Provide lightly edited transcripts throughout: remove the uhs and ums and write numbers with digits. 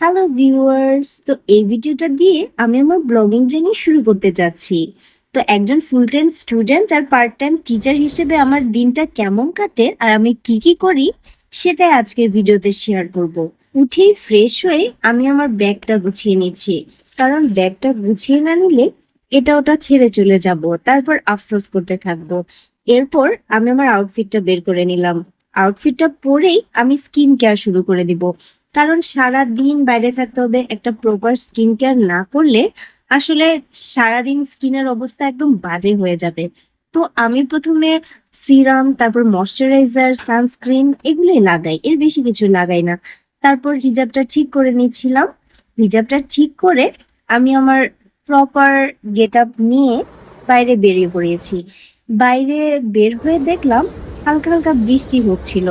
Hello viewers, তো এই ভিডিওটা দিয়ে আমি আমার ব্লগিং জার্নি শুরু করতে যাচ্ছি। তো একজন ফুল টাইম স্টুডেন্ট আর পার্ট টাইম টিচার হিসেবে আমার দিনটা কেমন কাটে আর আমি কি কি করি সেটাই আজকের ভিডিওতে শেয়ার করব। উঠেই ফ্রেশ হয়ে আমি আমার ব্যাগটা গুছিয়ে নিচ্ছি, কারণ ব্যাগটা গুছিয়ে না নিলে এটা ওটা ছেড়ে চলে যাব, তারপর আফসোস করতে থাকবো। এরপর আমি আমার আউটফিটটা বের করে নিলাম। আউটফিটটা পরেই আমি স্কিন কেয়ার শুরু করে দিব, কারণ সারা দিন বাইরে থাকতে হবে। একটা প্রপার স্কিন কেয়ার না করলে আসলে সারাদিন স্কিনের অবস্থা একদম বাজে হয়ে যাবে। তো আমি প্রথমে সিরাম, তারপর ময়শ্চারাইজার, সানস্ক্রিন এগুলোই লাগাই, এর বেশি কিছু লাগাই না। তারপর হিজাবটা ঠিক করে নিচ্ছিলাম। হিজাবটা ঠিক করে আমি আমার প্রপার গেট আপ নিয়ে বাইরে বেরিয়ে পড়েছি। বাইরে বের হয়ে দেখলাম হালকা হালকা বৃষ্টি হচ্ছিল।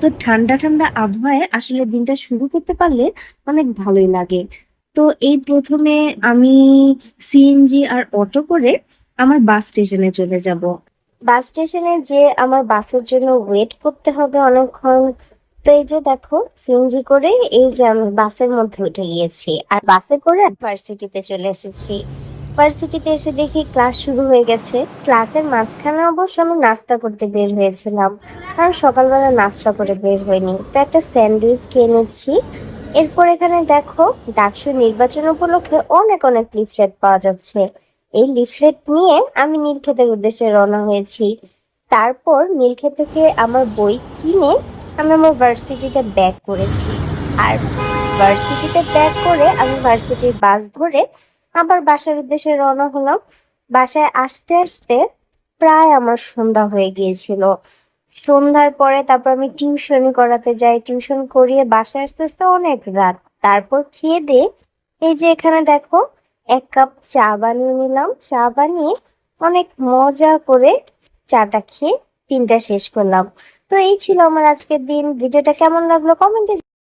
তো ঠান্ডা ঠান্ডা আবহাওয়ায় আসলে দিনটা শুরু করতে পারলে অনেক ভালোই লাগে। তো এই প্রথমে আমি সিএনজি আর অটো করে আমার বাস স্টেশনে চলে যাব। বাস স্টেশনে যে আমার বাসের জন্য ওয়েট করতে হবে অনেকক্ষণ। তো এই যে দেখো, সিএনজি করে এই যে আমি বাসের মধ্যে উঠে গিয়েছি, আর বাসে করে ভার্সিটিতে চলে এসেছি। ভার্সিটিতে এসে দেখি ক্লাস শুরু হয়ে গেছে। ক্লাসের মাঝখানে অবশ্য আমি নাস্তা করতে বের হয়েছিলাম, কারণ সকালবেলা নাস্তা করে বের হয়নি, তো একটা স্যান্ডউইচ খেয়ে নিচ্ছি। এরপর এখানে দেখো, ডাকসু নির্বাচন উপলক্ষে অনেক অনেক লিফলেট পাওয়া যাচ্ছে। এই লিফলেট নিয়ে আমি নীলক্ষেতের উদ্দেশ্যে রওনা হয়েছি। তারপর নীলক্ষেত থেকে আমার বই কিনে আমি আমার ভার্সিটিতে ব্যাক করেছি। আর ভার্সিটিতে ব্যাক করে আমি ভার্সিটির বাস ধরে আবার বাসার উদ্দেশ্যে রওনা হলাম। বাসায় আসতে আসতে প্রায় আমার সন্ধ্যা হয়ে গিয়েছিল। সন্ধ্যার পরে তারপর আমি টিউশন করাতে যাই, টিউশন করিয়ে বাসায় আসতে আসতে অনেক রাত। তারপর খেয়ে দিয়ে এই যে এখানে দেখো, এক কাপ চা বানিয়ে নিলাম। চা বানিয়ে অনেক মজা করে চাটা খেয়ে দিনটা শেষ করলাম। তো এই ছিল আমার আজকের দিন। ভিডিওটা কেমন লাগলো কমেন্টে